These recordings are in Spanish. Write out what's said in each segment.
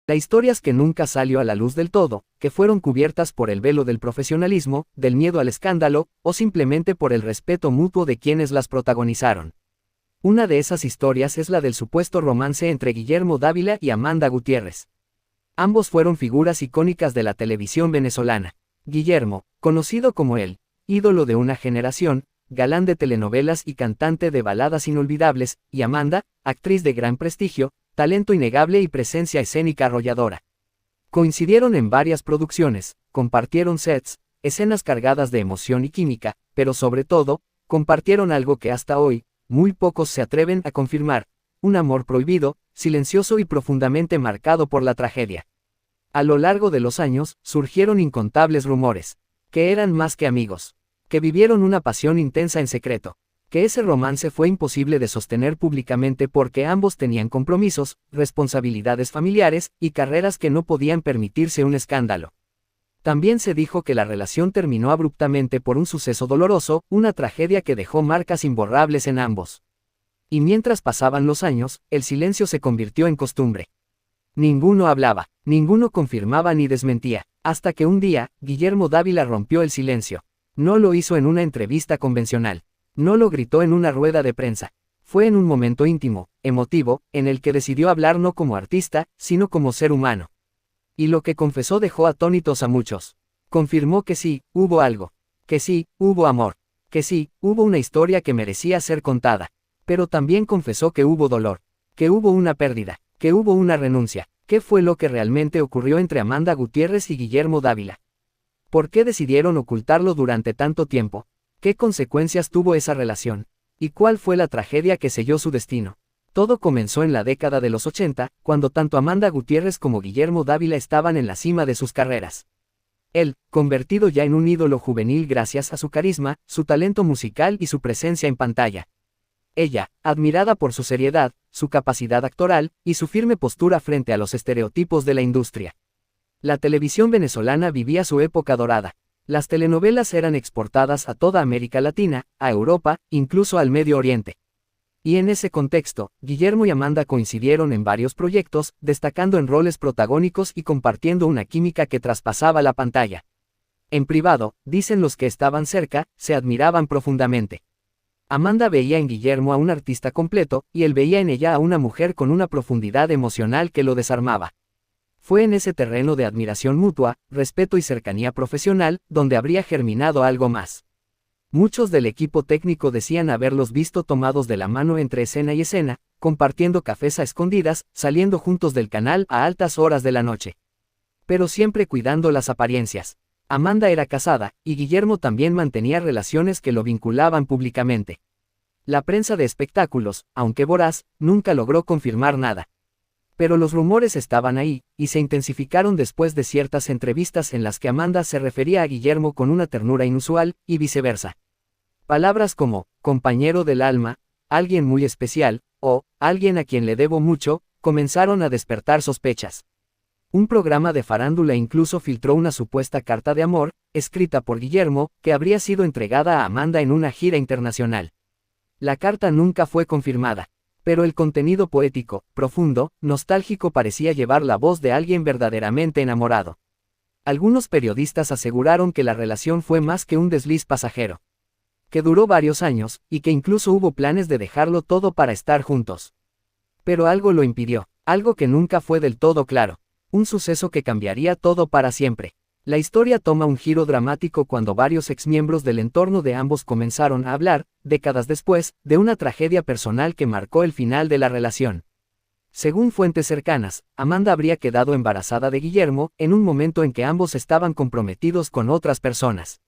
La historias que nunca salió a la luz del todo, que fueron cubiertas por el velo del profesionalismo, del miedo al escándalo, o simplemente por el respeto mutuo de quienes las protagonizaron. Una de esas historias es la del supuesto romance entre Guillermo Dávila y Amanda Gutiérrez. Ambos fueron figuras icónicas de la televisión venezolana. Guillermo, conocido como el ídolo de una generación, galán de telenovelas y cantante de baladas inolvidables, y Amanda, actriz de gran prestigio, talento innegable y presencia escénica arrolladora. Coincidieron en varias producciones, compartieron sets, escenas cargadas de emoción y química, pero sobre todo, compartieron algo que hasta hoy, muy pocos se atreven a confirmar: un amor prohibido, silencioso y profundamente marcado por la tragedia. A lo largo de los años, surgieron incontables rumores, que eran más que amigos, que vivieron una pasión intensa en secreto, que ese romance fue imposible de sostener públicamente porque ambos tenían compromisos, responsabilidades familiares, y carreras que no podían permitirse un escándalo. También se dijo que la relación terminó abruptamente por un suceso doloroso, una tragedia que dejó marcas imborrables en ambos. Y mientras pasaban los años, el silencio se convirtió en costumbre. Ninguno hablaba, ninguno confirmaba ni desmentía, hasta que un día, Guillermo Dávila rompió el silencio. No lo hizo en una entrevista convencional, no lo gritó en una rueda de prensa. Fue en un momento íntimo, emotivo, en el que decidió hablar no como artista, sino como ser humano. Y lo que confesó dejó atónitos a muchos. Confirmó que sí, hubo algo. Que sí, hubo amor. Que sí, hubo una historia que merecía ser contada. Pero también confesó que hubo dolor. Que hubo una pérdida. Que hubo una renuncia. ¿Qué fue lo que realmente ocurrió entre Amanda Gutiérrez y Guillermo Dávila? ¿Por qué decidieron ocultarlo durante tanto tiempo? ¿Qué consecuencias tuvo esa relación? ¿Y cuál fue la tragedia que selló su destino? Todo comenzó en la década de los 80, cuando tanto Amanda Gutiérrez como Guillermo Dávila estaban en la cima de sus carreras. Él, convertido ya en un ídolo juvenil gracias a su carisma, su talento musical y su presencia en pantalla. Ella, admirada por su seriedad, su capacidad actoral, y su firme postura frente a los estereotipos de la industria. La televisión venezolana vivía su época dorada. Las telenovelas eran exportadas a toda América Latina, a Europa, incluso al Medio Oriente. Y en ese contexto, Guillermo y Amanda coincidieron en varios proyectos, destacando en roles protagónicos y compartiendo una química que traspasaba la pantalla. En privado, dicen los que estaban cerca, se admiraban profundamente. Amanda veía en Guillermo a un artista completo, y él veía en ella a una mujer con una profundidad emocional que lo desarmaba. Fue en ese terreno de admiración mutua, respeto y cercanía profesional, donde habría germinado algo más. Muchos del equipo técnico decían haberlos visto tomados de la mano entre escena y escena, compartiendo cafés a escondidas, saliendo juntos del canal a altas horas de la noche. Pero siempre cuidando las apariencias. Amanda era casada, y Guillermo también mantenía relaciones que lo vinculaban públicamente. La prensa de espectáculos, aunque voraz, nunca logró confirmar nada. Pero los rumores estaban ahí, y se intensificaron después de ciertas entrevistas en las que Amanda se refería a Guillermo con una ternura inusual, y viceversa. Palabras como, compañero del alma, alguien muy especial, o, alguien a quien le debo mucho, comenzaron a despertar sospechas. Un programa de farándula incluso filtró una supuesta carta de amor, escrita por Guillermo, que habría sido entregada a Amanda en una gira internacional. La carta nunca fue confirmada, pero el contenido poético, profundo, nostálgico parecía llevar la voz de alguien verdaderamente enamorado. Algunos periodistas aseguraron que la relación fue más que un desliz pasajero, que duró varios años, y que incluso hubo planes de dejarlo todo para estar juntos. Pero algo lo impidió, algo que nunca fue del todo claro. Un suceso que cambiaría todo para siempre. La historia toma un giro dramático cuando varios exmiembros del entorno de ambos comenzaron a hablar, décadas después, de una tragedia personal que marcó el final de la relación. Según fuentes cercanas, Amanda habría quedado embarazada de Guillermo, en un momento en que ambos estaban comprometidos con otras personas.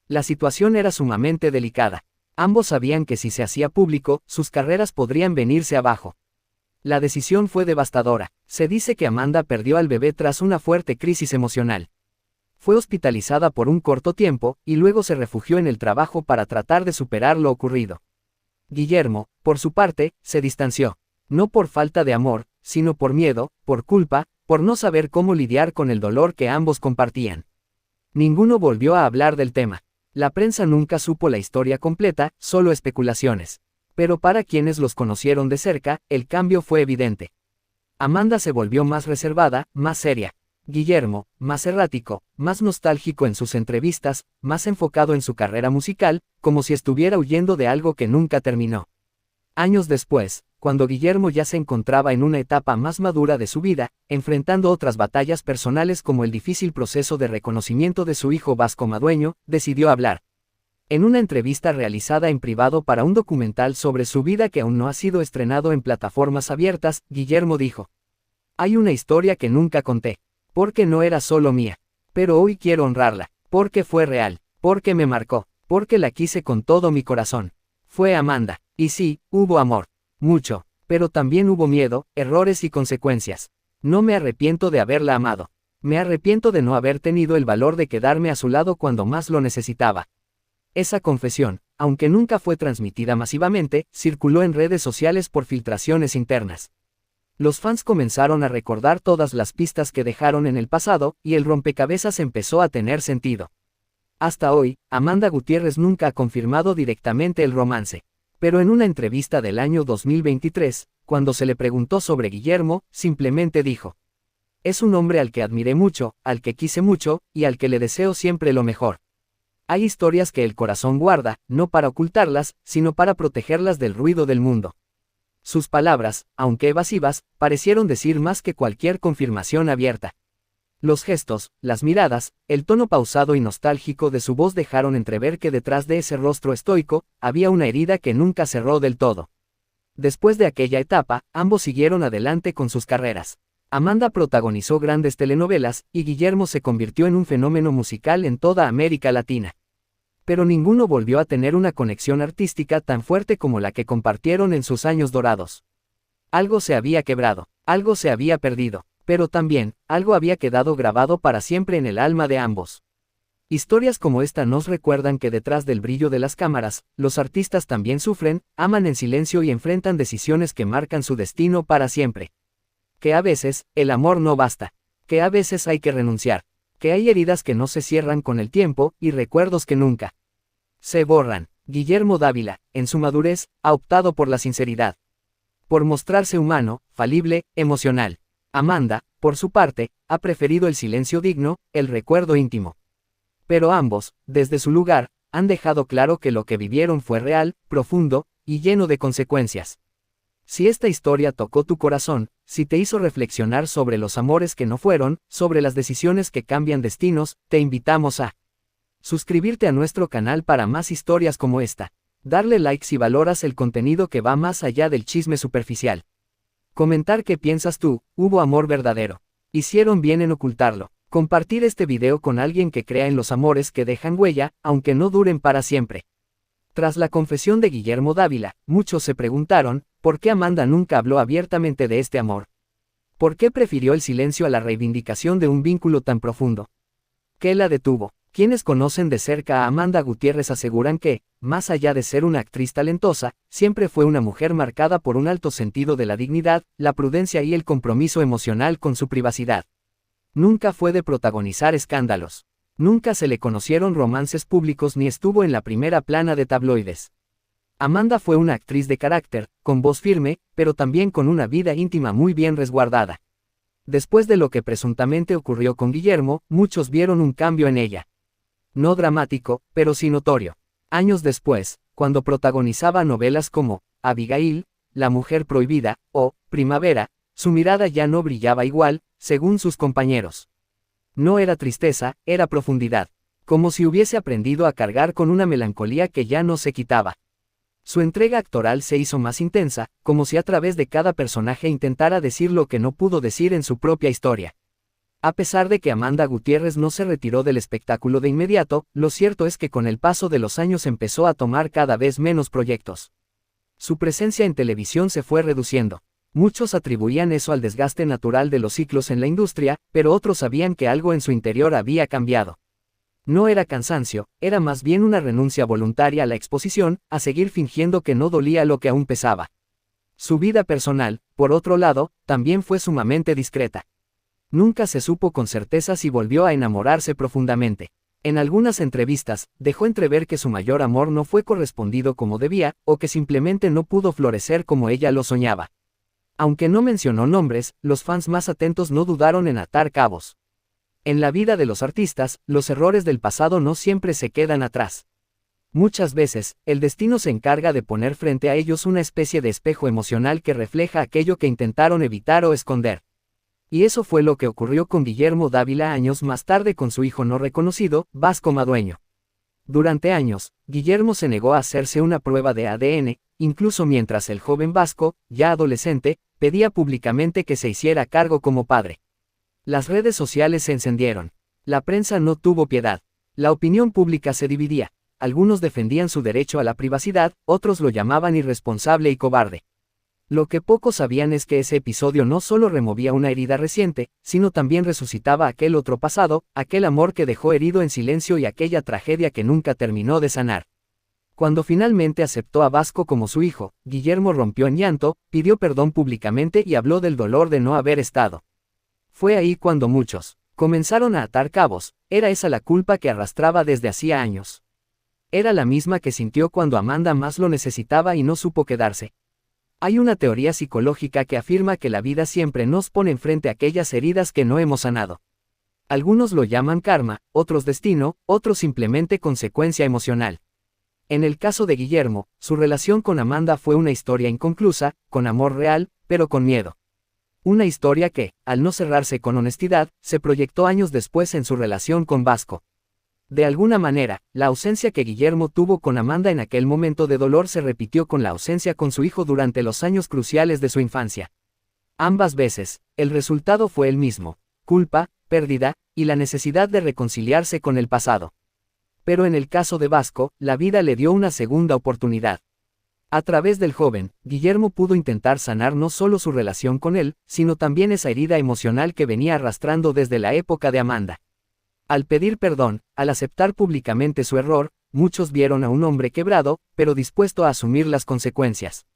La situación era sumamente delicada. Ambos sabían que si se hacía público, sus carreras podrían venirse abajo. La decisión fue devastadora. Se dice que Amanda perdió al bebé tras una fuerte crisis emocional. Fue hospitalizada por un corto tiempo, y luego se refugió en el trabajo para tratar de superar lo ocurrido. Guillermo, por su parte, se distanció. No por falta de amor, sino por miedo, por culpa, por no saber cómo lidiar con el dolor que ambos compartían. Ninguno volvió a hablar del tema. La prensa nunca supo la historia completa, solo especulaciones. Pero para quienes los conocieron de cerca, el cambio fue evidente. Amanda se volvió más reservada, más seria. Guillermo, más errático, más nostálgico en sus entrevistas, más enfocado en su carrera musical, como si estuviera huyendo de algo que nunca terminó. Años después, cuando Guillermo ya se encontraba en una etapa más madura de su vida, enfrentando otras batallas personales como el difícil proceso de reconocimiento de su hijo Vasco Madueño, decidió hablar. En una entrevista realizada en privado para un documental sobre su vida que aún no ha sido estrenado en plataformas abiertas, Guillermo dijo: "Hay una historia que nunca conté, porque no era solo mía. Pero hoy quiero honrarla, porque fue real, porque me marcó, porque la quise con todo mi corazón. Fue Amanda. Y sí, hubo amor. Mucho. Pero también hubo miedo, errores y consecuencias. No me arrepiento de haberla amado. Me arrepiento de no haber tenido el valor de quedarme a su lado cuando más lo necesitaba". Esa confesión, aunque nunca fue transmitida masivamente, circuló en redes sociales por filtraciones internas. Los fans comenzaron a recordar todas las pistas que dejaron en el pasado, y el rompecabezas empezó a tener sentido. Hasta hoy, Amanda Gutiérrez nunca ha confirmado directamente el romance. Pero en una entrevista del año 2023, cuando se le preguntó sobre Guillermo, simplemente dijo: "Es un hombre al que admiré mucho, al que quise mucho, y al que le deseo siempre lo mejor. Hay historias que el corazón guarda, no para ocultarlas, sino para protegerlas del ruido del mundo". Sus palabras, aunque evasivas, parecieron decir más que cualquier confirmación abierta. Los gestos, las miradas, el tono pausado y nostálgico de su voz dejaron entrever que detrás de ese rostro estoico, había una herida que nunca cerró del todo. Después de aquella etapa, ambos siguieron adelante con sus carreras. Amanda protagonizó grandes telenovelas, y Guillermo se convirtió en un fenómeno musical en toda América Latina. Pero ninguno volvió a tener una conexión artística tan fuerte como la que compartieron en sus años dorados. Algo se había quebrado, algo se había perdido, pero también, algo había quedado grabado para siempre en el alma de ambos. Historias como esta nos recuerdan que detrás del brillo de las cámaras, los artistas también sufren, aman en silencio y enfrentan decisiones que marcan su destino para siempre. Que a veces, el amor no basta. Que a veces hay que renunciar. Que hay heridas que no se cierran con el tiempo, y recuerdos que nunca se borran. Guillermo Dávila, en su madurez, ha optado por la sinceridad. Por mostrarse humano, falible, emocional. Amanda, por su parte, ha preferido el silencio digno, el recuerdo íntimo. Pero ambos, desde su lugar, han dejado claro que lo que vivieron fue real, profundo, y lleno de consecuencias. Si esta historia tocó tu corazón, si te hizo reflexionar sobre los amores que no fueron, sobre las decisiones que cambian destinos, te invitamos a suscribirte a nuestro canal para más historias como esta. Darle like si valoras el contenido que va más allá del chisme superficial. Comentar qué piensas tú: ¿hubo amor verdadero? ¿Hicieron bien en ocultarlo? Compartir este video con alguien que crea en los amores que dejan huella, aunque no duren para siempre. Tras la confesión de Guillermo Dávila, muchos se preguntaron, ¿por qué Amanda nunca habló abiertamente de este amor? ¿Por qué prefirió el silencio a la reivindicación de un vínculo tan profundo? ¿Qué la detuvo? Quienes conocen de cerca a Amanda Gutiérrez aseguran que, más allá de ser una actriz talentosa, siempre fue una mujer marcada por un alto sentido de la dignidad, la prudencia y el compromiso emocional con su privacidad. Nunca fue de protagonizar escándalos. Nunca se le conocieron romances públicos ni estuvo en la primera plana de tabloides. Amanda fue una actriz de carácter, con voz firme, pero también con una vida íntima muy bien resguardada. Después de lo que presuntamente ocurrió con Guillermo, muchos vieron un cambio en ella. No dramático, pero sí notorio. Años después, cuando protagonizaba novelas como Abigail, La mujer prohibida, o Primavera, su mirada ya no brillaba igual, según sus compañeros. No era tristeza, era profundidad. Como si hubiese aprendido a cargar con una melancolía que ya no se quitaba. Su entrega actoral se hizo más intensa, como si a través de cada personaje intentara decir lo que no pudo decir en su propia historia. A pesar de que Amanda Gutiérrez no se retiró del espectáculo de inmediato, lo cierto es que con el paso de los años empezó a tomar cada vez menos proyectos. Su presencia en televisión se fue reduciendo. Muchos atribuían eso al desgaste natural de los ciclos en la industria, pero otros sabían que algo en su interior había cambiado. No era cansancio, era más bien una renuncia voluntaria a la exposición, a seguir fingiendo que no dolía lo que aún pesaba. Su vida personal, por otro lado, también fue sumamente discreta. Nunca se supo con certeza si volvió a enamorarse profundamente. En algunas entrevistas, dejó entrever que su mayor amor no fue correspondido como debía, o que simplemente no pudo florecer como ella lo soñaba. Aunque no mencionó nombres, los fans más atentos no dudaron en atar cabos. En la vida de los artistas, los errores del pasado no siempre se quedan atrás. Muchas veces, el destino se encarga de poner frente a ellos una especie de espejo emocional que refleja aquello que intentaron evitar o esconder. Y eso fue lo que ocurrió con Guillermo Dávila años más tarde con su hijo no reconocido, Vasco Madueño. Durante años, Guillermo se negó a hacerse una prueba de ADN, incluso mientras el joven Vasco, ya adolescente, pedía públicamente que se hiciera cargo como padre. Las redes sociales se encendieron. La prensa no tuvo piedad. La opinión pública se dividía. Algunos defendían su derecho a la privacidad, otros lo llamaban irresponsable y cobarde. Lo que pocos sabían es que ese episodio no solo removía una herida reciente, sino también resucitaba aquel otro pasado, aquel amor que dejó herido en silencio y aquella tragedia que nunca terminó de sanar. Cuando finalmente aceptó a Vasco como su hijo, Guillermo rompió en llanto, pidió perdón públicamente y habló del dolor de no haber estado. Fue ahí cuando muchos comenzaron a atar cabos. Era esa la culpa que arrastraba desde hacía años. Era la misma que sintió cuando Amanda más lo necesitaba y no supo quedarse. Hay una teoría psicológica que afirma que la vida siempre nos pone enfrente aquellas heridas que no hemos sanado. Algunos lo llaman karma, otros destino, otros simplemente consecuencia emocional. En el caso de Guillermo, su relación con Amanda fue una historia inconclusa, con amor real, pero con miedo. Una historia que, al no cerrarse con honestidad, se proyectó años después en su relación con Vasco. De alguna manera, la ausencia que Guillermo tuvo con Amanda en aquel momento de dolor se repitió con la ausencia con su hijo durante los años cruciales de su infancia. Ambas veces, el resultado fue el mismo: culpa, pérdida, y la necesidad de reconciliarse con el pasado. Pero en el caso de Vasco, la vida le dio una segunda oportunidad. A través del joven, Guillermo pudo intentar sanar no solo su relación con él, sino también esa herida emocional que venía arrastrando desde la época de Amanda. Al pedir perdón, al aceptar públicamente su error, muchos vieron a un hombre quebrado, pero dispuesto a asumir las consecuencias.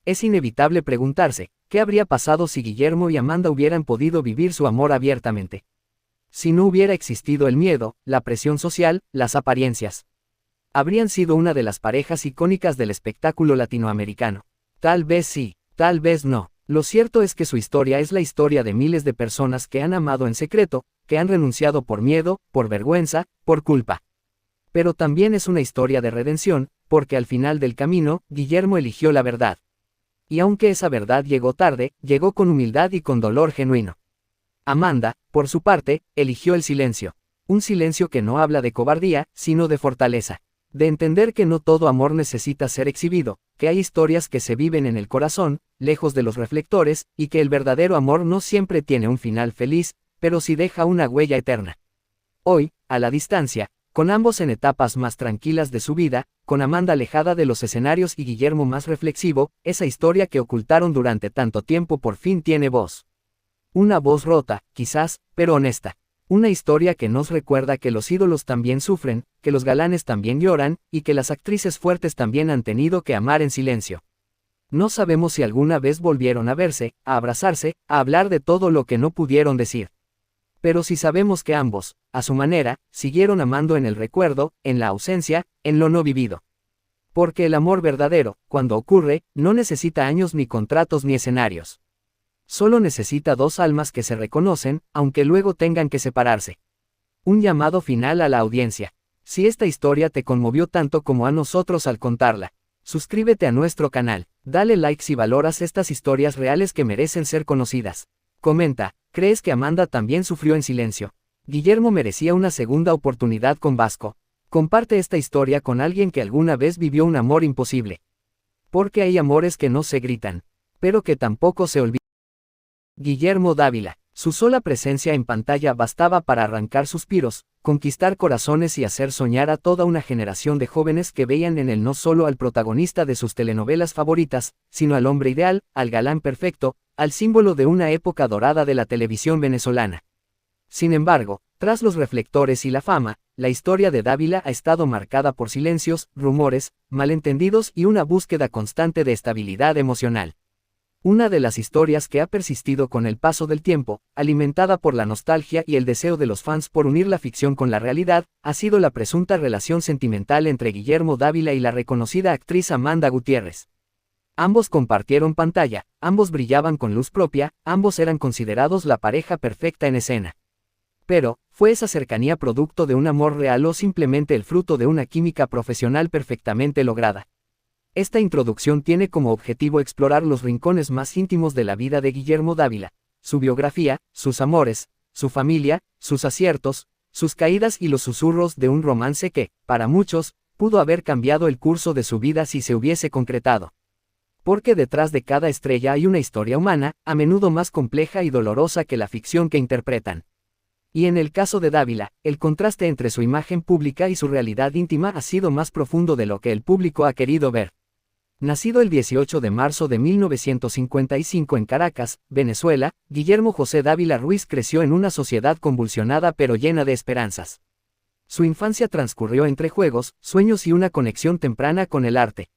Es inevitable preguntarse, ¿qué habría pasado si Guillermo y Amanda hubieran podido vivir su amor abiertamente? Si no hubiera existido el miedo, la presión social, las apariencias. Habrían sido una de las parejas icónicas del espectáculo latinoamericano. Tal vez sí, tal vez no. Lo cierto es que su historia es la historia de miles de personas que han amado en secreto, que han renunciado por miedo, por vergüenza, por culpa. Pero también es una historia de redención, porque al final del camino, Guillermo eligió la verdad. Y aunque esa verdad llegó tarde, llegó con humildad y con dolor genuino. Amanda, por su parte, eligió el silencio. Un silencio que no habla de cobardía, sino de fortaleza. De entender que no todo amor necesita ser exhibido, que hay historias que se viven en el corazón, lejos de los reflectores, y que el verdadero amor no siempre tiene un final feliz, pero sí deja una huella eterna. Hoy, a la distancia, con ambos en etapas más tranquilas de su vida, con Amanda alejada de los escenarios y Guillermo más reflexivo, esa historia que ocultaron durante tanto tiempo por fin tiene voz. Una voz rota, quizás, pero honesta. Una historia que nos recuerda que los ídolos también sufren, que los galanes también lloran, y que las actrices fuertes también han tenido que amar en silencio. No sabemos si alguna vez volvieron a verse, a abrazarse, a hablar de todo lo que no pudieron decir. Pero sí sabemos que ambos, a su manera, siguieron amando en el recuerdo, en la ausencia, en lo no vivido. Porque el amor verdadero, cuando ocurre, no necesita años ni contratos ni escenarios. Solo necesita dos almas que se reconocen, aunque luego tengan que separarse. Un llamado final a la audiencia. Si esta historia te conmovió tanto como a nosotros al contarla, suscríbete a nuestro canal, dale like si valoras estas historias reales que merecen ser conocidas. Comenta, ¿crees que Amanda también sufrió en silencio? Guillermo merecía una segunda oportunidad con Vasco. Comparte esta historia con alguien que alguna vez vivió un amor imposible. Porque hay amores que no se gritan, pero que tampoco se olvidan. Guillermo Dávila. Su sola presencia en pantalla bastaba para arrancar suspiros, conquistar corazones y hacer soñar a toda una generación de jóvenes que veían en él no solo al protagonista de sus telenovelas favoritas, sino al hombre ideal, al galán perfecto, al símbolo de una época dorada de la televisión venezolana. Sin embargo, tras los reflectores y la fama, la historia de Dávila ha estado marcada por silencios, rumores, malentendidos y una búsqueda constante de estabilidad emocional. Una de las historias que ha persistido con el paso del tiempo, alimentada por la nostalgia y el deseo de los fans por unir la ficción con la realidad, ha sido la presunta relación sentimental entre Guillermo Dávila y la reconocida actriz Amanda Gutiérrez. Ambos compartieron pantalla, ambos brillaban con luz propia, ambos eran considerados la pareja perfecta en escena. Pero, ¿fue esa cercanía producto de un amor real o simplemente el fruto de una química profesional perfectamente lograda? Esta introducción tiene como objetivo explorar los rincones más íntimos de la vida de Guillermo Dávila, su biografía, sus amores, su familia, sus aciertos, sus caídas y los susurros de un romance que, para muchos, pudo haber cambiado el curso de su vida si se hubiese concretado. Porque detrás de cada estrella hay una historia humana, a menudo más compleja y dolorosa que la ficción que interpretan. Y en el caso de Dávila, el contraste entre su imagen pública y su realidad íntima ha sido más profundo de lo que el público ha querido ver. Nacido el 18 de marzo de 1955 en Caracas, Venezuela, Guillermo José Dávila Ruiz creció en una sociedad convulsionada pero llena de esperanzas. Su infancia transcurrió entre juegos, sueños y una conexión temprana con el arte.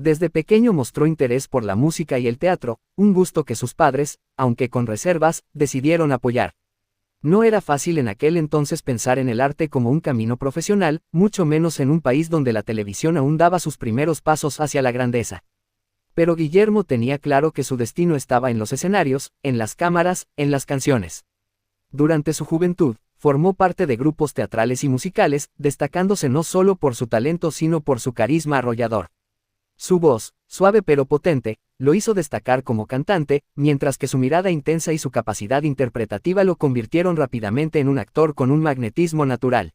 Desde pequeño mostró interés por la música y el teatro, un gusto que sus padres, aunque con reservas, decidieron apoyar. No era fácil en aquel entonces pensar en el arte como un camino profesional, mucho menos en un país donde la televisión aún daba sus primeros pasos hacia la grandeza. Pero Guillermo tenía claro que su destino estaba en los escenarios, en las cámaras, en las canciones. Durante su juventud, formó parte de grupos teatrales y musicales, destacándose no solo por su talento sino por su carisma arrollador. Su voz, suave pero potente, lo hizo destacar como cantante, mientras que su mirada intensa y su capacidad interpretativa lo convirtieron rápidamente en un actor con un magnetismo natural.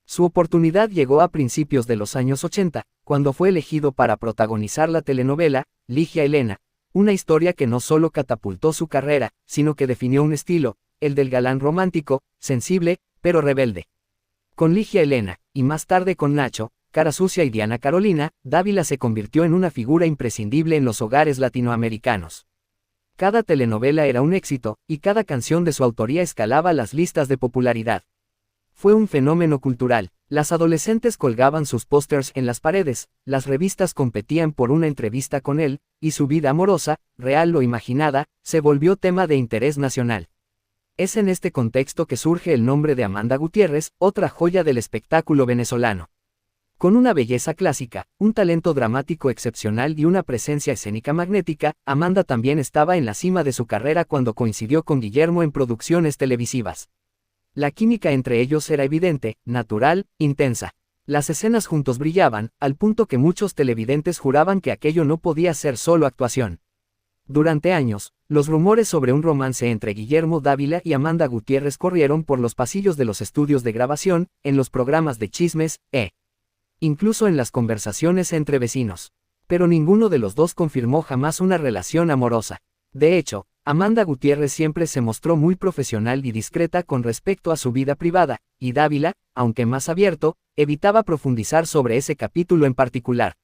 Su oportunidad llegó a principios de los años 80, cuando fue elegido para protagonizar la telenovela, Ligia Helena, una historia que no solo catapultó su carrera, sino que definió un estilo, el del galán romántico, sensible, pero rebelde. Con Ligia Helena, y más tarde con Nacho, Cara Sucia y Diana Carolina, Dávila se convirtió en una figura imprescindible en los hogares latinoamericanos. Cada telenovela era un éxito, y cada canción de su autoría escalaba las listas de popularidad. Fue un fenómeno cultural, las adolescentes colgaban sus pósters en las paredes, las revistas competían por una entrevista con él, y su vida amorosa, real o imaginada, se volvió tema de interés nacional. Es en este contexto que surge el nombre de Amanda Gutiérrez, otra joya del espectáculo venezolano. Con una belleza clásica, un talento dramático excepcional y una presencia escénica magnética, Amanda también estaba en la cima de su carrera cuando coincidió con Guillermo en producciones televisivas. La química entre ellos era evidente, natural, intensa. Las escenas juntos brillaban, al punto que muchos televidentes juraban que aquello no podía ser solo actuación. Durante años, los rumores sobre un romance entre Guillermo Dávila y Amanda Gutiérrez corrieron por los pasillos de los estudios de grabación, en los programas de chismes, incluso en las conversaciones entre vecinos. Pero ninguno de los dos confirmó jamás una relación amorosa. De hecho, Amanda Gutiérrez siempre se mostró muy profesional y discreta con respecto a su vida privada, y Dávila, aunque más abierto, evitaba profundizar sobre ese capítulo en particular.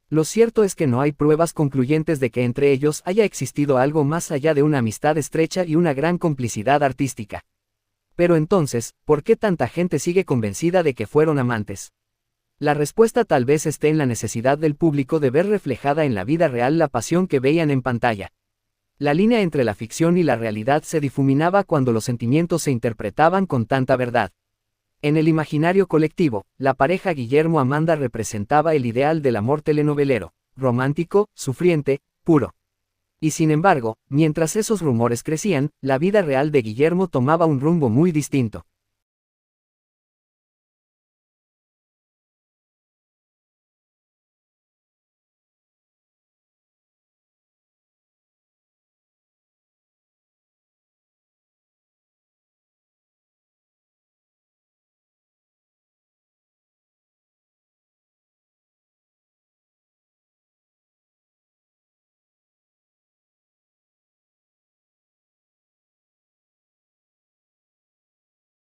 Lo cierto es que no hay pruebas concluyentes de que entre ellos haya existido algo más allá de una amistad estrecha y una gran complicidad artística. Pero entonces, ¿por qué tanta gente sigue convencida de que fueron amantes? La respuesta tal vez esté en la necesidad del público de ver reflejada en la vida real la pasión que veían en pantalla. La línea entre la ficción y la realidad se difuminaba cuando los sentimientos se interpretaban con tanta verdad. En el imaginario colectivo, la pareja Guillermo-Amanda representaba el ideal del amor telenovelero, romántico, sufriente, puro. Y sin embargo, mientras esos rumores crecían, la vida real de Guillermo tomaba un rumbo muy distinto.